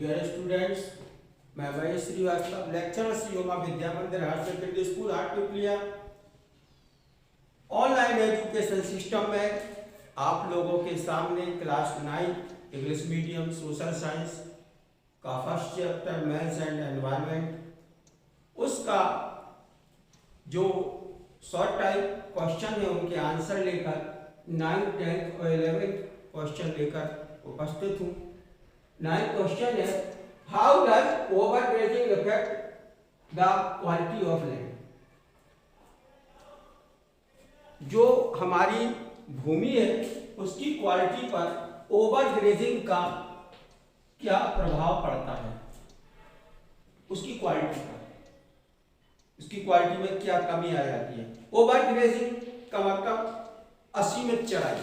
Dear students, मैं Mahesh Srivastava, lecturer Shri Uma Vidya Mandir higher secondary school Hatpipliya. Online education system में आप लोगों के सामने class 9 English medium social science का first chapter maths and environment, उसका जो शॉर्ट टाइप क्वेश्चन है उनके आंसर लेकर 9th, 10th और 11th क्वेश्चन लेकर उपस्थित हूँ। 9th क्वेश्चन है, how does overgrazing effect the quality of land. जो हमारी भूमि है उसकी क्वालिटी पर ओवरग्रेजिंग का क्या प्रभाव पड़ता है, उसकी क्वालिटी पर, उसकी क्वालिटी में क्या कमी आ जाती है। ओवरग्रेजिंग का मतलब असीमित चराई,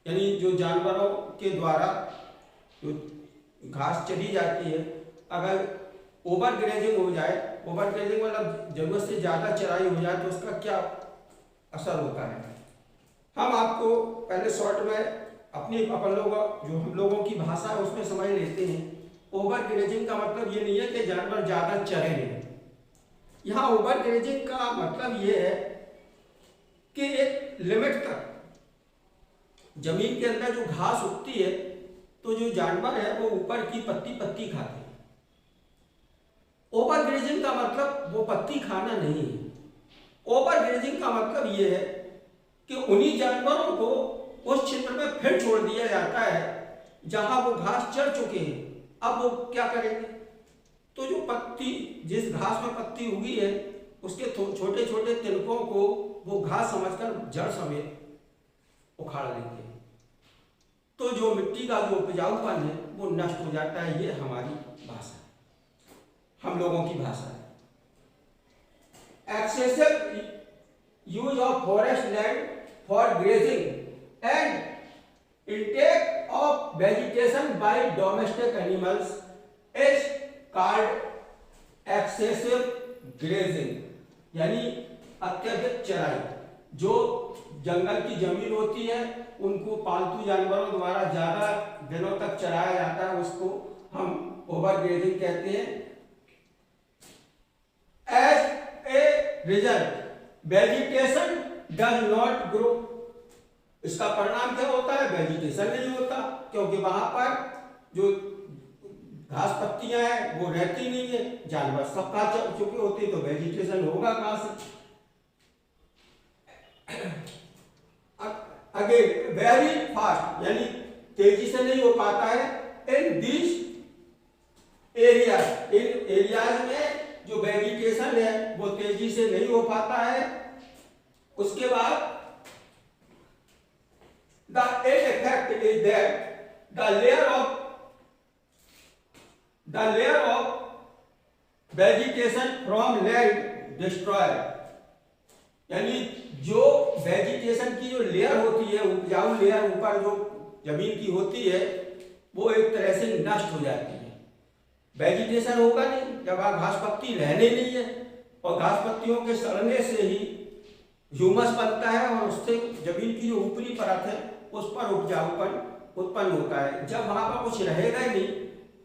यानी जो जानवरों के द्वारा जो घास चरी जाती है, अगर ओवरग्रेजिंग हो जाए, ओवरग्रेजिंग मतलब जरूरत से ज़्यादा चराई हो जाए तो उसका क्या असर होता है। हम आपको पहले शॉर्ट में अपन लोग जो हम लोगों की भाषा है उसमें समझ लेते हैं। ओवरग्रेजिंग का मतलब ये नहीं है कि जानवर ज़्यादा चरे नहीं। यहाँ ओवरग्रेजिंग का मतलब ये है कि एक लिमिट तक जमीन के अंदर जो घास उगती है तो जो जानवर है वो ऊपर की पत्ती खाते हैं। ओवरग्रेजिंग का मतलब वो पत्ती खाना नहीं है। ओवरग्रेजिंग का मतलब ये है कि उन्हीं जानवरों को उस क्षेत्र में फिर छोड़ दिया जाता है जहां वो घास चढ़ चुके हैं। अब वो क्या करेंगे, तो जो पत्ती, जिस घास में पत्ती उगी है उसके छोटे छोटे तिनकों को वो घास समझकर जड़ समेत उखाड़ लेंगे, तो जो मिट्टी का जो उपजाऊपन है वो नष्ट हो जाता है। ये हमारी भाषा है, हम लोगों की भाषा है। Excessive use of forest land for grazing and intake of vegetation bye domestic animals is called excessive grazing, यानी अत्यधिक चराई। जो जंगल की जमीन होती है उनको पालतू जानवरों द्वारा ज्यादा दिनों तक चराया जाता है, उसको हम ओवरग्रेजिंग कहते हैं। As a result vegetation does not grow, इसका परिणाम क्या होता है, वेजिटेशन नहीं होता, क्योंकि वहां पर जो घास पत्तियां हैं वो रहती नहीं है, जानवर सब खा चुके होते, तो वेजिटेशन होगा कहां से। अगेन वेरी फास्ट, यानी तेजी से नहीं हो पाता है। In this areas, in areas में जो वेजिटेशन है वो तेजी से नहीं हो पाता है। उसके बाद the effect is that the layer of vegetation from land destroy, यानी जो वेजिटेशन की जो लेयर होती है, उपजाऊ लेयर ऊपर जो जमीन की होती है, वो एक तरह से नष्ट हो जाती है। वेजिटेशन होगा नहीं जब घास पत्ती रहने नहीं है, और घास पत्तियों के सड़ने से ही ह्यूमस बनता है और उससे जमीन की जो ऊपरी परत है उस पर उपजाऊपन उत्पन्न होता है। जब वहां पर कुछ रहेगा ही नहीं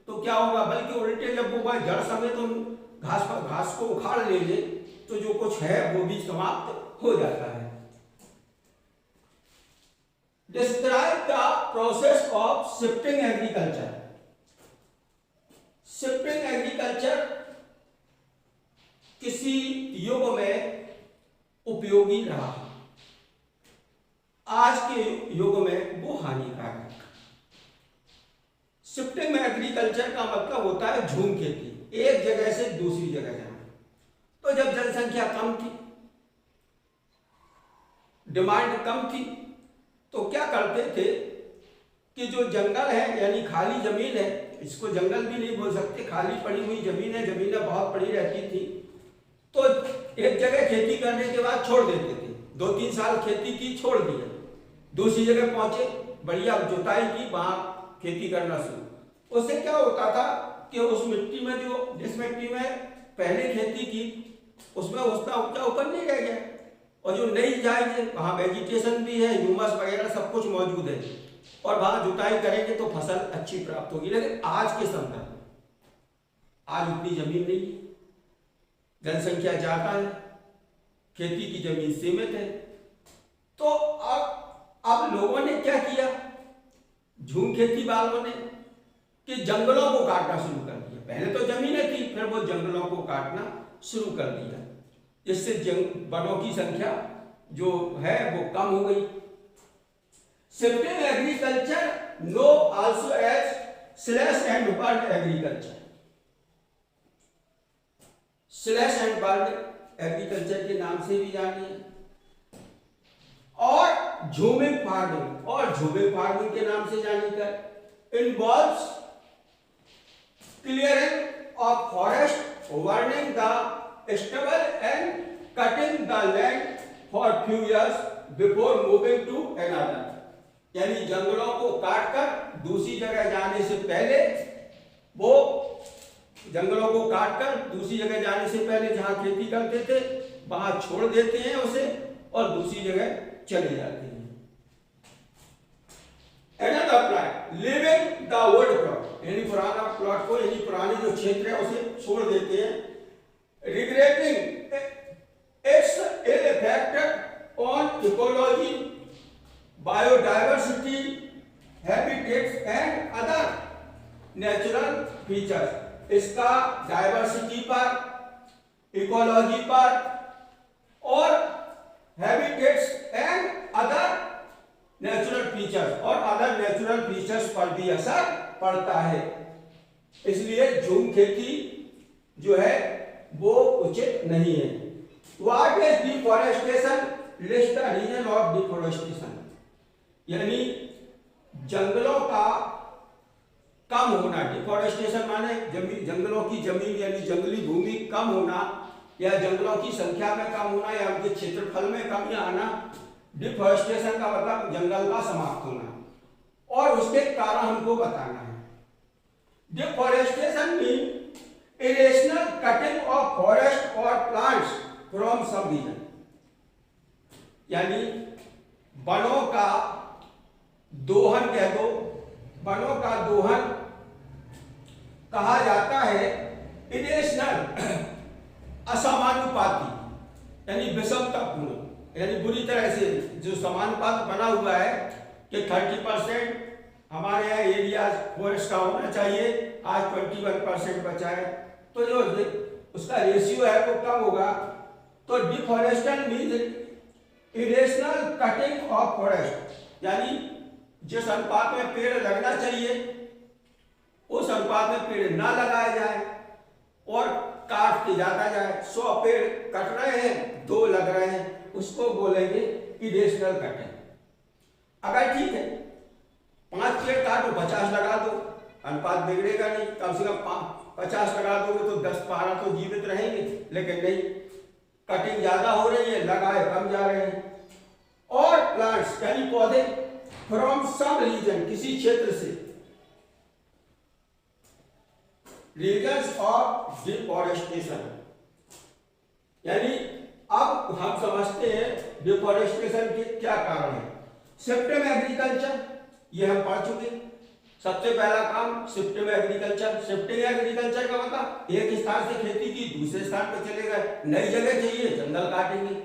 तो क्या होगा, बल्कि उल्टे जब वो जड़ समेत घास को उखाड़ ले तो जो कुछ है वो भी समाप्त हो जाता है। Describe the process of shifting agriculture. Shifting agriculture किसी युग में उपयोगी रहा, आज के युग में वो हानिकारक। शिफ्टिंग एग्रीकल्चर का मतलब होता है झूम खेती, एक जगह से दूसरी जगह जाना। तो जब जनसंख्या कम थी, डिमांड कम थी, तो क्या करते थे कि जो जंगल है यानी खाली जमीन है, इसको जंगल भी नहीं बोल सकते, खाली पड़ी हुई जमीन है, जमीनें बहुत पड़ी रहती थी, तो एक जगह खेती करने के बाद छोड़ देते थे। 2-3 साल खेती की, छोड़ दिया, दूसरी जगह पहुंचे, बढ़िया जुताई की, वहां खेती करना शुरू। उससे क्या होता था कि उस मिट्टी में जिस मिट्टी में पहले खेती की उसमें उसका उपजाऊपन नहीं रह गया, और जो नई जाएगी वहाँ वेजिटेशन भी है, ह्यूमस वगैरह सब कुछ मौजूद है, और वहाँ जुताई करेंगे तो फसल अच्छी प्राप्त होगी। लेकिन आज के संदर्भ आज उतनी जमीन नहीं है, जनसंख्या ज्यादा है, खेती की जमीन सीमित है। तो अब लोगों ने क्या किया, झूम खेती वालों ने, कि जंगलों को काटना शुरू कर दिया। पहले तो जमीनें थी, फिर वो जंगलों को काटना शुरू कर दिया। इससे वनों की संख्या जो है वो कम हो गई। Shifting agriculture known also as slash and burn agriculture. Slash and burn agriculture के नाम से भी जानिए, और झूमिंग फार्मिंग, और झूमिंग फार्मिंग के नाम से जानिए, involves clearing of forest, burning the stubble and cutting the land for few years before moving to another. यानी जंगलों को काटकर दूसरी जगह जाने से पहले, वो जंगलों को काटकर दूसरी जगह जाने से पहले जहां खेती करते थे वहां छोड़ देते हैं उसे, और दूसरी जगह चले जाते हैं। Another plot, leaving the old plot, यानी पुराना प्लॉट को, यानी पुरानी जो क्षेत्र है उसे छोड़ देते हैं। Regretting its ill effect on ecology, biodiversity, habitats and other natural features। इसका डाइवर्सिटी पर, इकोलॉजी पर और habitats and other natural features, और अदर नेचुरल फीचर्स पर भी असर पड़ता है। इसलिए झूम खेती जो है वो उचित नहीं है। What is deforestation? List the reason of deforestation. यानी जंगलों का कम होना। डिफॉरेस्टेशन माने जंगलों की जमीन यानी जंगली भूमि कम होना, या जंगलों की संख्या में कम होना, या उनके क्षेत्रफल में कमी आना। डिफॉरेस्टेशन का मतलब जंगल का समाप्त होना, और उसके कारण हमको बताना है। Deforestation mean irrational cutting of forest और प्लांट्स फ्रॉम सम रीजन। यानी वनों का दोहन कह दो, वनों का दोहन कहा जाता है। इरेशनल असमानुपाती, यानी विषमतापूर्ण, यानी बुरी तरह से जो समानुपात बना हुआ है कि 30% हमारे यहाँ एरिया फॉरेस्ट का होना चाहिए, आज 21% बचा है, तो जो उसका रेशियो है वो कम होगा। तो deforestation means irrational cutting of forest, यानी जिस अनुपात में पेड़ लगना चाहिए उस अनुपात में पेड़ ना लगाया जाए और काटते जाता जाए। 100 पेड़ कट रहे हैं, 2 लग रहे हैं, उसको बोलेंगे इरेशनल कटिंग। अगर ठीक है 5 पेड़ काटो 50 लगा दो, अनुपात बिगड़ेगा नहीं। कम से कम 50 लगा दोगे तो 10-12 तो जीवित रहेंगे, लेकिन नहीं, कटिंग ज्यादा हो रही है, लगाए कम जा रहे हैं। और प्लांट्स यानी पौधे फ्रॉम सम रीजन, किसी क्षेत्र से, रीजन्स ऑफ डिफॉरेस्टेशन। यानी अब हम समझते हैं डिफॉरेस्टेशन के क्या कारण है। शिफ्टिंग एग्रीकल्चर, ये हम पढ़ चुके। सबसे पहला काम शिफ्टिंग एग्रीकल्चर। शिफ्टिंग एग्रीकल्चर का मतलब एक स्थान से खेती की दूसरे स्थान पर चले गए, नई जगह चाहिए, जंगल काटेंगे।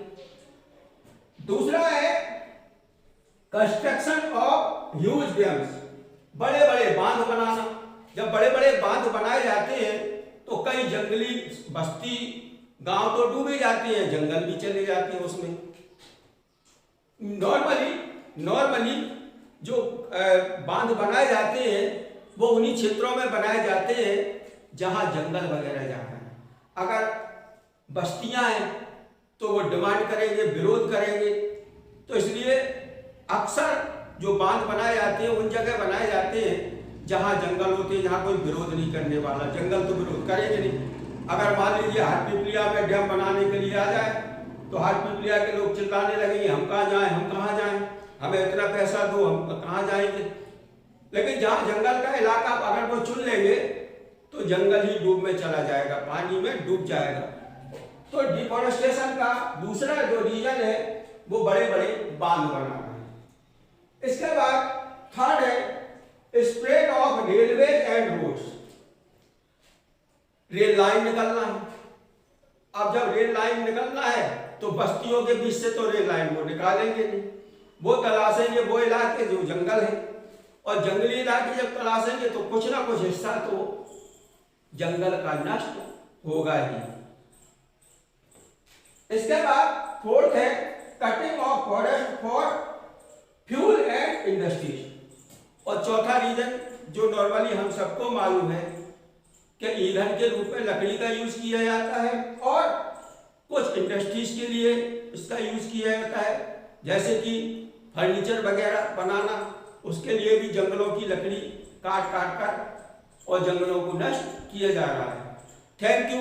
दूसरा है कंस्ट्रक्शन ऑफ ह्यूज डैम्स, बड़े बड़े बांध बनाना। जब बड़े बड़े बांध बनाए जाते हैं तो कई जंगली बस्ती गांव तो डूबे जाते हैं, जंगल भी चले जाते हैं उसमें। नॉर्मली जो बांध बनाए जाते हैं वो उन्हीं क्षेत्रों में बनाए जाते हैं जहां जंगल वगैरह जाता है। अगर बस्तियां हैं तो वो डिमांड करेंगे, विरोध करेंगे, तो इसलिए अक्सर जो बांध बनाए जाते हैं उन जगह बनाए जाते हैं जहां जंगल होते हैं, जहां कोई विरोध नहीं करने वाला। जंगल तो विरोध करेंगे नहीं। अगर मान लीजिए हाटपिपलिया में डैम बनाने के लिए आ जाए तो हाटपिपलिया के लोग चिल्लाने लगेंगे, हम कहाँ जाएं, हम कहाँ जाएं, हमें इतना पैसा दो, हम कहाँ जाएंगे। लेकिन जहां जंगल का इलाका अगर वो चुन लेंगे तो जंगल ही डूब में चला जाएगा, पानी में डूब जाएगा। तो डिफॉरेस्टेशन का दूसरा जो रीजन है वो बड़े बड़े बांध बनाना है। इसके बाद थर्ड है spread of railway and roads. Rail line निकलना है। अब जब रेल लाइन निकलना है तो बस्तियों के बीच से तो रेल लाइन वो निकालेंगे नहीं, वो तलाशेंगे वो इलाके जो जंगल है, और जंगली इलाके जब तलाशेंगे तो कुछ ना कुछ हिस्सा तो जंगल का नष्ट होगा ही। इसके बाद फोर्थ है cutting of forest for fuel and industries. और चौथा रीजन जो नॉर्मली हम सबको मालूम है कि ईंधन के रूप में लकड़ी का यूज किया जाता है, और कुछ इंडस्ट्रीज के लिए इसका यूज किया जाता है, जैसे कि फर्नीचर वगैरह बनाना, उसके लिए भी जंगलों की लकड़ी काट काट कर और जंगलों को नष्ट किया जा रहा है। Thank you.